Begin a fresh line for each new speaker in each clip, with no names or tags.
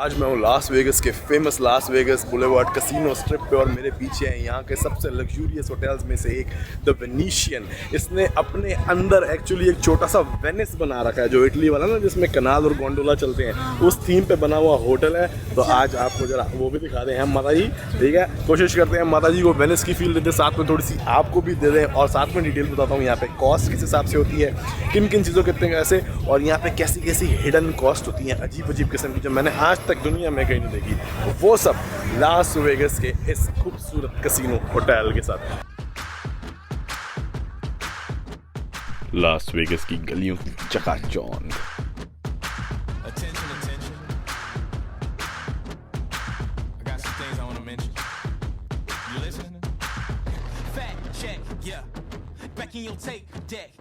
आज मैं हूँ लास वेगस के famous Las Vegas boulevard casino strip पे और मेरे पीछे हैं यहाँ के सबसे लग्जूरियस होटल्स में से एक द वेनिशियन। इसने अपने अंदर एक्चुअली एक छोटा सा वेनिस बना रखा है, जो इटली वाला ना जिसमें कनाल और गोंडोला चलते हैं, उस थीम पे बना हुआ होटल है। तो आज आपको जरा वो भी दिखा दें हम माता जी, ठीक है। कोशिश करते हैं माता जी को वेनिस की फील देते, साथ में थोड़ी सी आपको भी दे दें और साथ में डिटेल बताता हूँ यहाँ पे कॉस्ट किस हिसाब से होती है, किन किन चीज़ों कितने कैसे, और यहाँ पे कैसी कैसी हिडन कॉस्ट होती हैं अजीब अजीब किस्म की जो मैंने आज तक दुनिया में कहीं नहीं देखी। तो वो सब लास वेगस के इस खूबसूरत कैसीनो होटल के साथ। लास वेगस की गलियों की चकाचौंध।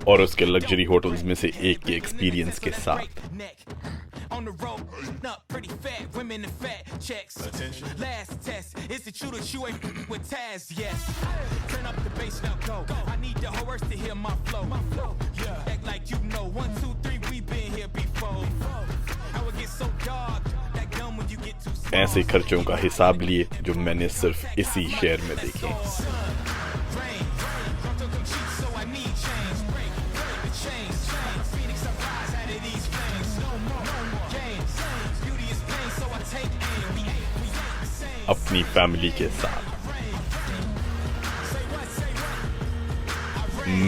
और उसके लग्जरी होटल्स में से एक के एक्सपीरियंस के साथ। On the road, up pretty fat women and fat checks. Attention. Last test is it true that you ain't with Taz? Yes. Turn up the bass now, go. I need the whole earth to hear my flow. Yeah. Act like you know 1, 2, 3 we been here before. How it get so dark? That dumb when you get too small. ऐसे खर्चों का हिसाब लिए जो मैंने सिर्फ इसी शहर में देखे। अपनी फैमिली के साथ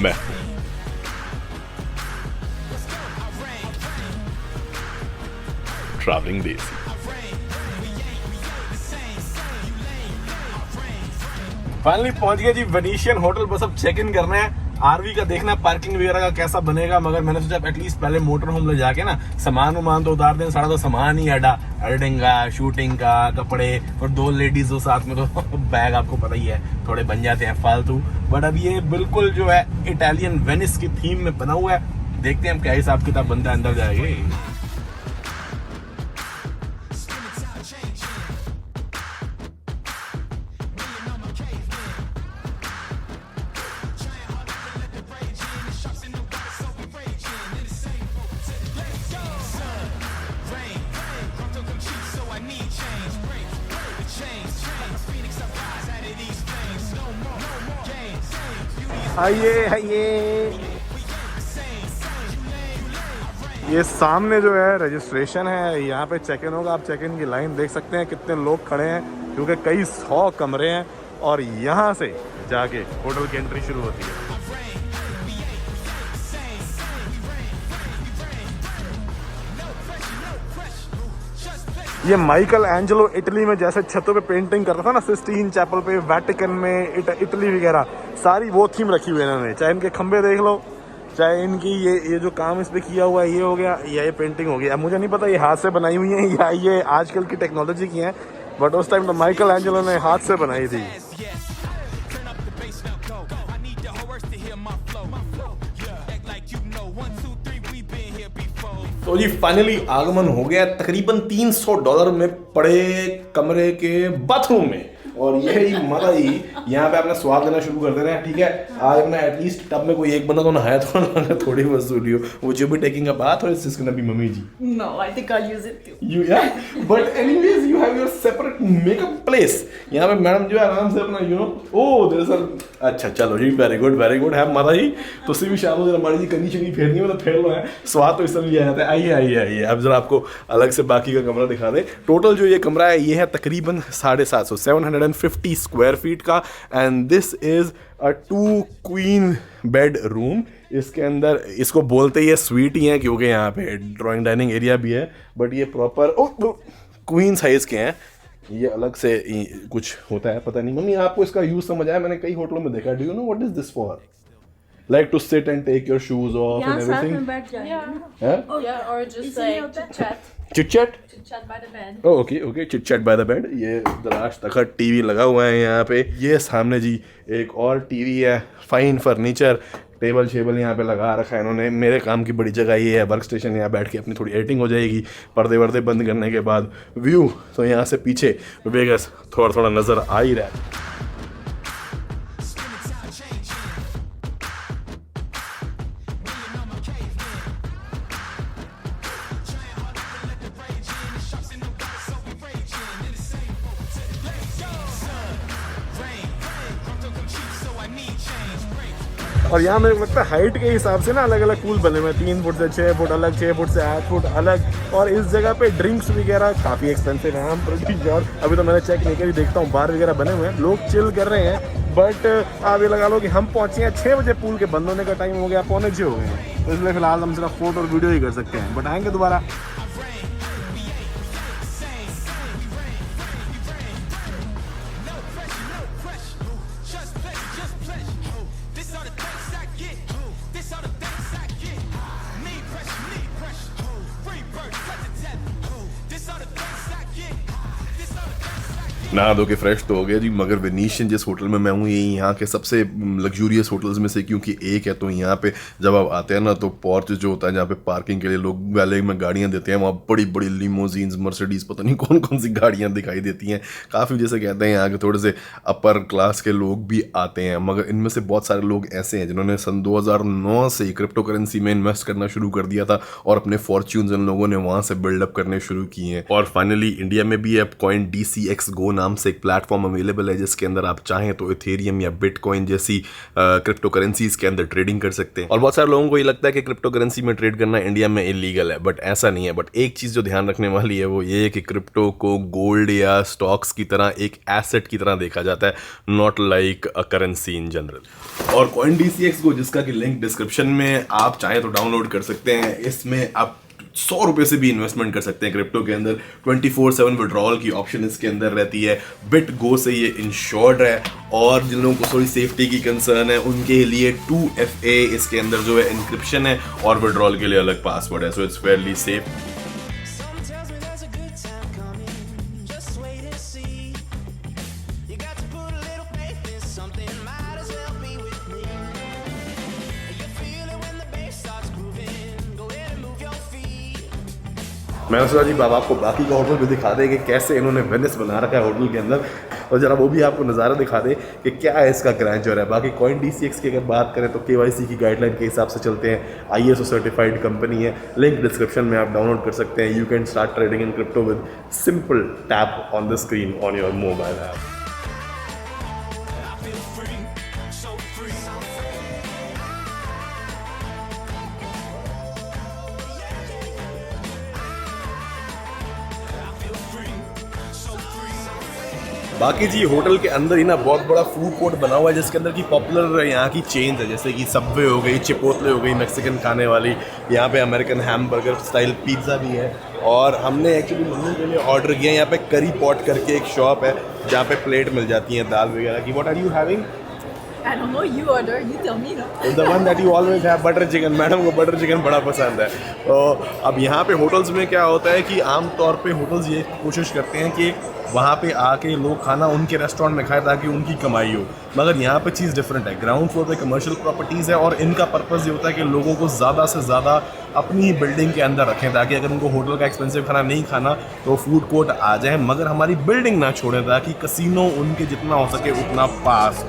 मैं ट्रैवलिंग देसी। फाइनली पहुंच गए जी वेनिशियन होटल। बस अब चेक इन करना है, आरवी का देखना है पार्किंग वगैरह का कैसा बनेगा, मगर मैंने सोचा एटलीस्ट पहले मोटर होम ले जाके ना सामान वामान तो उतार दें। सारा तो सामान ही एडिटिंग का, शूटिंग का, कपड़े और 2 लेडीज हो साथ में, तो बैग आपको पता ही है थोड़े बन जाते हैं फालतू। बट अब ये बिल्कुल जो है इटालियन वेनिस की थीम में बना हुआ है। देखते हैं हम क्या हिसाब किताब बनता है, अंदर जाएंगे। आइए आइए, ये सामने जो है रजिस्ट्रेशन है, यहाँ पे चेक इन होगा। आप चेक इन की लाइन देख सकते हैं कितने लोग खड़े हैं, क्योंकि कई 100 कमरे हैं और यहाँ से जाके होटल की एंट्री शुरू होती है। ये माइकल एंजेलो इटली में जैसे छतों पे पेंटिंग करता था ना, सिस्टीन चैपल पे, वेटिकन में, इटली वगैरह, सारी वो थीम रखी हुई है इन्होंने। चाहे इनके खंबे देख लो, चाहे इनकी ये जो काम इस पे किया हुआ है ये हो गया, या ये पेंटिंग हो गया। अब मुझे नहीं पता ये हाथ से बनाई हुई है या ये आजकल की टेक्नोलॉजी की है, बट उस टाइम तो माइकल एंजेलो ने हाथ से बनाई थी। तो जी फाइनली आगमन हो गया तकरीबन $300 में पड़े कमरे के बाथरूम में। और यही माता जी यहाँ पे अपना स्वाद लेना शुरू कर दे रहे हैं, ठीक है। आज अपना एटलीस्ट टब में कोई एक बंदा तो नहाया तो थोड़ी वसूली हो। वो जो भी टेकिंग अ बाथ, और इसके नबी mummy ji.
No, I think I'll use it too.
You yeah, but anyways you have your separate makeup place। यहाँ पे मैडम जो है आराम से अपना there is a अच्छा चलो जी, वेरी गुड है माता जी। तो भी शाम को हमारी जी कनी शनी फेरनी हो तो फेर लो है, स्वाद तो इस तरह लिया जाता है। आइए अब जरा आपको अलग से बाकी का कमरा दिखा दे। टोटल जो ये कमरा है ये है तकरीबन 750 स्क्वायर फीट का, and this is a 2 queen bed room. इसके अंदर इसको बोलते ही स्वीट ही है, क्योंकि यहाँ पे ड्राइंग डाइनिंग एरिया भी है, बट ये प्रॉपर क्वीन साइज के हैं। ये अलग से कुछ होता है, पता नहीं। मम्मी आपको इसका यूज समझ आया? मैंने कई होटलों में देखा। Do you know what is this for? Like to sit and take your shoes off and everything?
Or just like chat.
Chit-chat?
Chit-chat by the bed.
Oh, okay, chit-chat by the bed. ये दराज तखत TV लगा हुआ है यहाँ पे। ये सामने जी एक और टीवी है, फाइन फर्नीचर, टेबल शेबल यहाँ पे लगा रखा है इन्होंने। मेरे काम की बड़ी जगह ये है, वर्क स्टेशन। यहाँ बैठ के अपनी थोड़ी एडिटिंग हो जाएगी पर्दे वर्दे बंद करने के बाद। व्यू तो यहाँ से पीछे वेगस थोड़ा नज़र आ ही रहा है। और यहाँ मेरे को लगता है हाइट के हिसाब से ना अलग अलग पूल बने हुए हैं, 3 फुट से 6 फुट अलग, 6 फुट से 8 फुट अलग। और इस जगह पे ड्रिंक्स वगैरह काफ़ी एक्सपेंसिव है, हम प्रीटी श्योर। अभी तो मैंने चेक नहीं करी, देखता हूँ बार वगैरह बने हुए हैं, लोग चिल कर रहे हैं। बट आप ये लगा लो कि हम पहुँचे हैं 6 बजे, पूल के बंद होने का टाइम हो गया, 6:45 हो गए हैं, तो इसलिए फिलहाल हम सिर्फ फोटो और वीडियो ही कर सकते हैं, बट आएंगे दोबारा। नहा धो के फ्रेश तो हो गया जी, मगर वेनीशियन जिस होटल में मैं हूँ ये यहाँ के सबसे लग्जूरियस होटल्स में से क्योंकि एक है। तो यहाँ पे जब आप आते हैं ना तो पोर्च जो होता है जहाँ पे पार्किंग के लिए लोग वैले में गाड़ियाँ देते हैं, वहाँ बड़ी बड़ी लिमोजीन्स, मर्सिडीज, पता नहीं कौन कौन सी गाड़ियाँ दिखाई देती हैं। काफ़ी जैसे कहते हैं यहाँ के थोड़े से अपर क्लास के लोग भी आते हैं, मगर इनमें से बहुत सारे लोग ऐसे हैं जिन्होंने सन 2009 से क्रिप्टो करेंसी में इन्वेस्ट करना शुरू कर दिया था और अपने फॉर्च्यून्स इन लोगों ने वहाँ से बिल्डअप करने शुरू किए हैं। और फाइनली इंडिया में भी अब CoinDCX Go नाम से एक प्लेटफॉर्म अवेलेबल है जिसके अंदर आप चाहें तो इथेरियम या बिटकॉइन जैसी क्रिप्टो करेंसीज के अंदर ट्रेडिंग कर सकते हैं। और बहुत सारे लोगों को ये लगता है कि क्रिप्टो करेंसी में ट्रेड करना इंडिया में इलीगल है, बट ऐसा नहीं है। बट एक चीज़ जो ध्यान रखने वाली है वो ये है कि क्रिप्टो को गोल्ड या स्टॉक्स की तरह एक एसेट की तरह देखा जाता है, not like a currency in general. और CoinDCX Go जिसका कि लिंक डिस्क्रिप्शन में आप चाहें तो डाउनलोड कर सकते हैं, इसमें आप 100 रुपये से भी इन्वेस्टमेंट कर सकते हैं क्रिप्टो के अंदर। 24/7 विड्रॉल की ऑप्शन इसके अंदर रहती है। BitGo से ये इंश्योर्ड है और जिन लोगों को थोड़ी सेफ्टी की कंसर्न है उनके लिए 2FA इसके अंदर जो है इंक्रिप्शन है और विड्रॉल के लिए अलग पासवर्ड है, सो इट्स फेयरली सेफ। मैंने सोचा जी बाबा आपको बाकी का होटल भी दिखा दे कि कैसे इन्होंने वेनिस बना रखा है होटल के अंदर, और जरा वो भी आपको नज़ारा दिखा दे कि क्या है इसका ग्रैंडर है। बाकी CoinDCX की अगर बात करें तो KYC की गाइडलाइन के हिसाब से चलते हैं, ISO सर्टिफाइड कंपनी है। लिंक डिस्क्रिप्शन में आप डाउनलोड कर सकते हैं। You can start trading in crypto with simple tap on the screen on your mobile app. बाकी जी होटल के अंदर ही ना बहुत बड़ा फूड कोर्ट बना हुआ है जिसके अंदर की पॉपुलर यहाँ की चेन्स है, जैसे कि सबवे हो गई, चिपोटले हो गई मैक्सिकन खाने वाली, यहाँ पे अमेरिकन हैमबर्गर स्टाइल पिज़्ज़ा भी है। और हमने एक्चुअली मम्मी के लिए ऑर्डर किया, यहाँ पे करी पॉट करके एक शॉप है जहाँ पे प्लेट मिल जाती है दाल वगैरह की। What are you having?
I don't know, you order, you tell me ना।
The one that you always have, butter chicken. Madam को बटर चिकन बड़ा पसंद है। तो अब यहाँ पे होटल्स में क्या होता है कि आम तौर पे होटल्स ये कोशिश करते हैं कि वहाँ पे आके लोग खाना उनके रेस्टोरेंट में खाए ताकि उनकी कमाई हो, मगर यहाँ पे चीज़ डिफरेंट है। ग्राउंड फ्लोर पे कमर्शियल प्रॉपर्टीज़ है और इनका पर्पज़ ये होता है कि लोगों को ज़्यादा से ज़्यादा अपनी ही बिल्डिंग के अंदर रखें ताकि अगर उनको होटल का एक्सपेंसिव खाना नहीं खाना तो फूड कोर्ट आ जाए, मगर हमारी बिल्डिंग ना छोड़ें ताकि कसिनो उनके जितना हो सके उतना पास।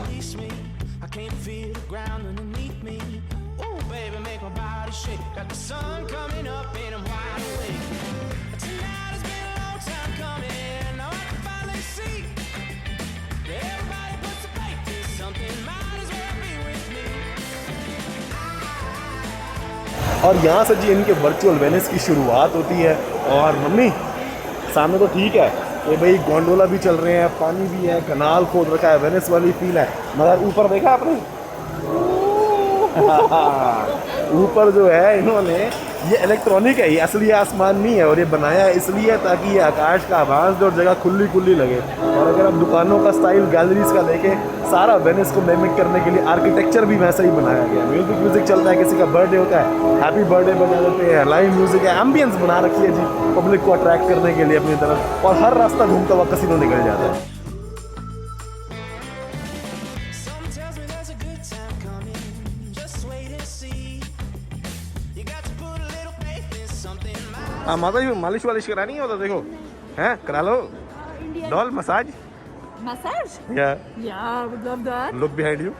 और यहाँ से जी इनके वर्चुअल वेनिस की शुरुआत होती है। और मम्मी सामने तो ठीक है ये भाई गोंडोला भी चल रहे हैं, पानी भी है, कनाल खोद रखा है, वेनिस वाली फील है, मगर ऊपर देखा आपने ऊपर जो है इन्होंने ये इलेक्ट्रॉनिक है, ये असली आसमान नहीं है और ये बनाया इसलिए ताकि ये आकाश का आवाज़ दे और जगह खुली खुली लगे। और अगर आप दुकानों का स्टाइल गैलरीज का देखें, सारा वेनिस को मिमिक करने के लिए आर्किटेक्चर भी वैसा ही बनाया गया। म्यूजिक चलता है, किसी का बर्थडे होता है हैप्पी बर्थडे बजा देते हैं, लाइव म्यूजिक है, एम्बियंस बना रखी है जी पब्लिक को अट्रैक्ट करने के लिए अपनी तरफ, और हर रास्ता घूमता हुआ कसिनो निकल जाता है। हाँ माता जी मालिश वालिश करानी हो तो देखो हैं करा लो, doll massage.
Massage?
Yeah.
Yeah, I would love that.
Look behind you.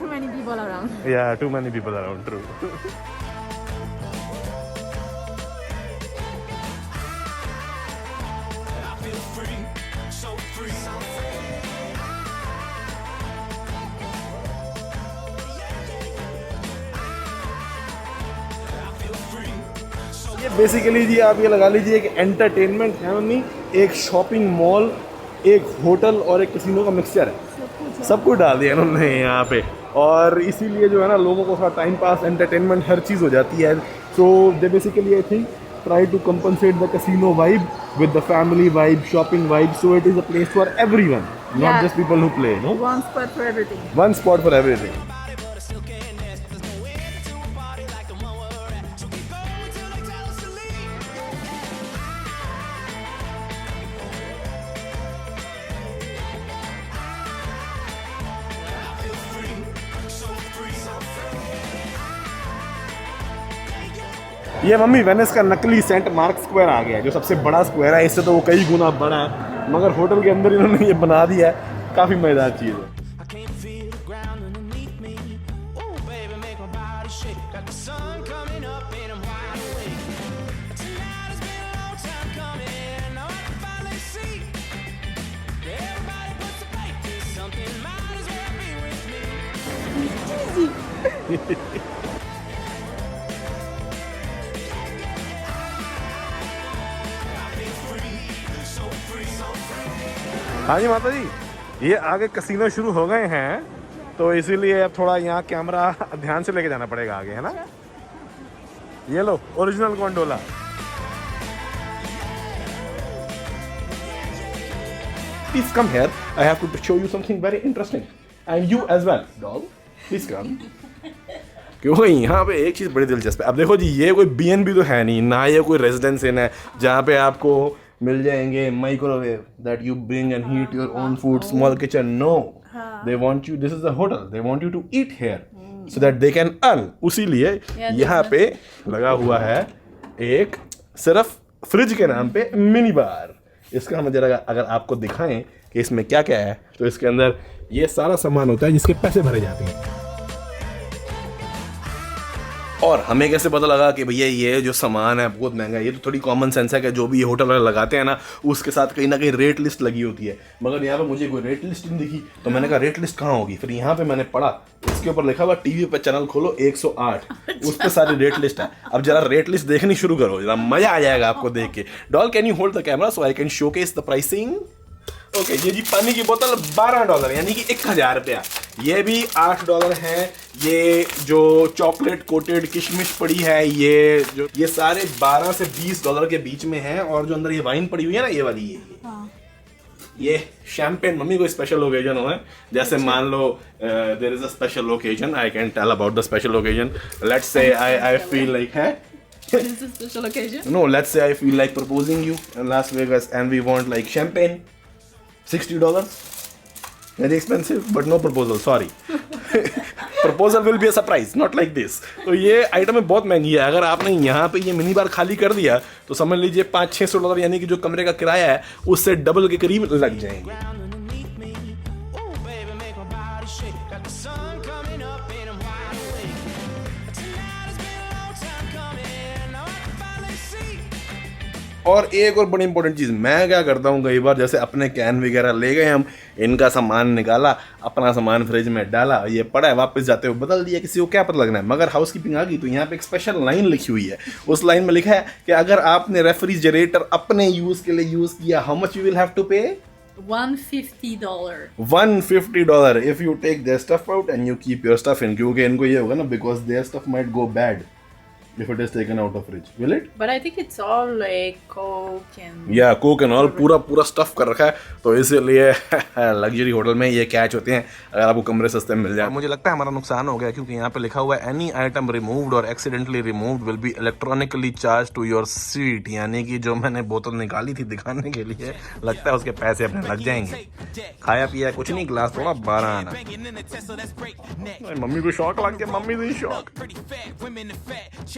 Too many people around.
Yeah, too many people around. True. Basically जी आप ये लगा लीजिए कि एंटरटेनमेंट है मम्मी, एक शॉपिंग मॉल, एक होटल और एक कैसीनो का मिक्सचर है। सब कुछ डाल दिया इन्होंने यहाँ पे, और इसीलिए जो है ना लोगों को थोड़ा टाइम पास, एंटरटेनमेंट, हर चीज़ हो जाती है। So they basically I think try to compensate the casino vibe with the family vibe, shopping vibe, so it is a place for everyone, not
Yeah.
just people who play, no?
One spot for everything.
One spot for everything. ये mummy Venice का नकली Saint mark square आ गया है, जो सबसे बड़ा square है, इससे तो वो कई गुना बड़ा है, मगर होटल के अंदर इन्होंने ये बना दिया है। काफ़ी मज़ेदार चीज़ है। हाँ जी माता जी, ये आगे कसीनो शुरू हो गए हैं, तो इसीलिए अब थोड़ा यहाँ कैमरा ध्यान से लेके जाना पड़ेगा आगे, है ना। ये लो original gondola. Please come here. I have to show you something very interesting, and you as well, doll. Please come. क्योंकि यहाँ पे एक चीज़ बड़ी दिलचस्प है। अब देखो जी, ये कोई B&B तो है नहीं, ना ये कोई रेजिडेंस इन है जहाँ पे आपको मिल जाएंगे microwave that you bring and heat your own food, small kitchen. No, they want you, this is a hotel, they want you to eat here so that they can earn. उसीलिए यहाँ पे लगा हुआ है एक सिर्फ फ्रिज के नाम पे मिनी बार। इसका हम जरा अगर आपको दिखाएं कि इसमें क्या क्या है, तो इसके अंदर ये सारा सामान होता है जिसके पैसे भरे जाते हैं। और हमें कैसे पता लगा कि भैया ये जो सामान है बहुत महंगा है? ये तो थोड़ी कॉमन सेंस है कि जो भी ये होटल वाले लगाते हैं ना, उसके साथ कहीं ना कहीं रेट लिस्ट लगी होती है, मगर यहाँ पे मुझे कोई रेट लिस्ट नहीं दिखी। तो मैंने कहा रेट लिस्ट कहाँ होगी? फिर यहाँ पे मैंने पढ़ा, इसके ऊपर लिखा हुआ टीवी पे चैनल खोलो 108, उस पर सारी रेट लिस्ट है। अब जरा रेट लिस्ट देखनी शुरू करो, जरा मजा आ जाएगा आपको देख के। Doll, can you hold the camera so I can showcase the pricing? Okay, ये जी पानी की बोतल $12 यानी कि 1000 रुपया। ये भी $8 है। ये जो चॉकलेट कोटेड किशमिश पड़ी है, ये सारे $12 से $20 के बीच में है। और जो अंदर ये वाइन पड़ी हुई है ना, ये वाली ये शैम्पेन। मम्मी कोई स्पेशल ओकेजन हो है, जैसे मान लो there is a special occasion, I can tell about the special occasion. Let's say I feel like है
What is this special occasion?
No, let's say I feel like proposing you in Las Vegas and we want like champagne. $60. Very expensive, but no proposal. Sorry. Proposal will be a surprise, not like this. तो ये item बहुत महंगी है। अगर आपने यहाँ पे ये मिनी बार खाली कर दिया तो समझ लीजिए $500-600 यानी कि जो कमरे का किराया है उससे डबल के करीब लग जाएंगे। और एक और बड़ी इंपॉर्टेंट चीज़, मैं क्या करता हूँ कई बार, जैसे अपने कैन वगैरह ले गए हम, इनका सामान निकाला, अपना सामान फ्रिज में डाला, ये पड़ा है, वापस जाते हुए बदल दिया, किसी को क्या पता लगना है। मगर हाउस कीपिंग आ गई तो यहाँ पे एक स्पेशल लाइन लिखी हुई है। उस लाइन में लिखा है कि अगर आपने रेफ्रिजरेटर अपने यूज़ के लिए यूज़ किया, how much you will have to pay?
$150.
$150 if you take their stuff out and you keep your stuff in, क्योंकि इनको ये होगा ना, because their stuff might go bad if it is taken out of fridge, will it?
But I think it's all like Coke and...
Yeah, Coke and all, पूरा stuff कर रखा है। तो इसीलिए लग्जरी होटल में ये कैच होते हैं अगर आपको कमरे सस्ते में मिल जाए। मुझे लगता है हमारा नुकसान हो गया, क्योंकि यहाँ पे लिखा हुआ है एनी आइटम रिमूव्ड और accidentally removed will be electronically charged to your seat. यानी कि जो मैंने बोतल निकाली थी दिखाने के लिए, लगता है उसके पैसे अपने लग जाएंगे। खाया पिया कुछ नहीं, गिलास थोड़ा 12 आना। मम्मी को शौक लग गया, मम्मी से शौक।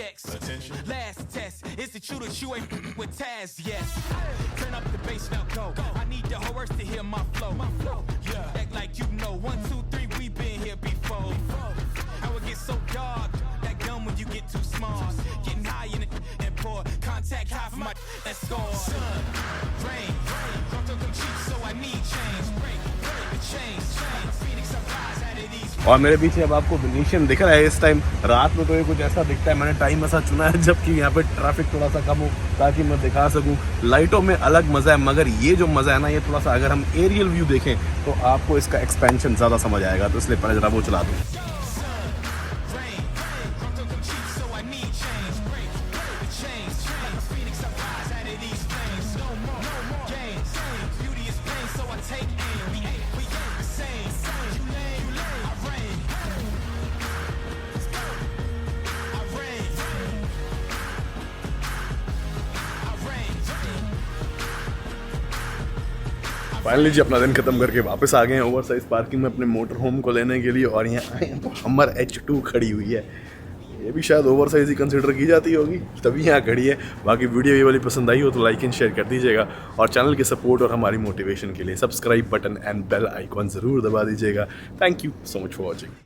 Attention. Last test is it true that you ain't with Taz? Yes. Turn up the bass now, go. I need the whole earth to hear my flow. Yeah. Act like you know. 1, 2, 3, we been here before. How it get so dark, that dumb when you get too smart. Getting high in it and pour contact high for my. Let's go. Sun, rain, don't come cheap, so I need change. Break the chains. Phoenix, I rise out of these.
और मेरे पीछे अब आपको Venetian दिख रहा है इस time रात में, तो ये कुछ ऐसा दिखता है। मैंने टाइम ऐसा चुना है जबकि यहाँ पे ट्रैफिक थोड़ा सा कम हो, ताकि मैं दिखा सकूँ। लाइटों में अलग मज़ा है, मगर ये जो मज़ा है ना, ये थोड़ा सा अगर हम एरियल व्यू देखें तो आपको इसका एक्सपेंशन ज़्यादा समझ आएगा। तो इसलिए पहले ज़रा वो चला दूँ। फाइनली जी अपना दिन खत्म करके वापस आ गए हैं ओवर साइज पार्किंग में अपने मोटर होम को लेने के लिए। और यहाँ आए हैं तो हमर H2 खड़ी हुई है। ये भी शायद ओवर साइज ही कंसिडर की जाती होगी, तभी यहाँ खड़ी है। बाकी वीडियो ये वाली पसंद आई हो तो लाइक एंड शेयर कर दीजिएगा, और चैनल के सपोर्ट और हमारी मोटिवेशन के लिए subscribe button and bell icon ज़रूर दबा दीजिएगा। Thank you so much for watching.